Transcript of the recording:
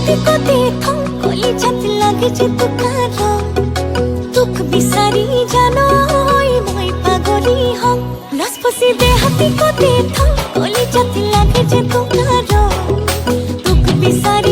हाती को देखो कोली छत लागे जे तुकारो तुक बिसारी जानो होई মই পাগলি হম লসপসি দে हाती को देखो कोली छत लागे जे तुकारो तुक बिसारी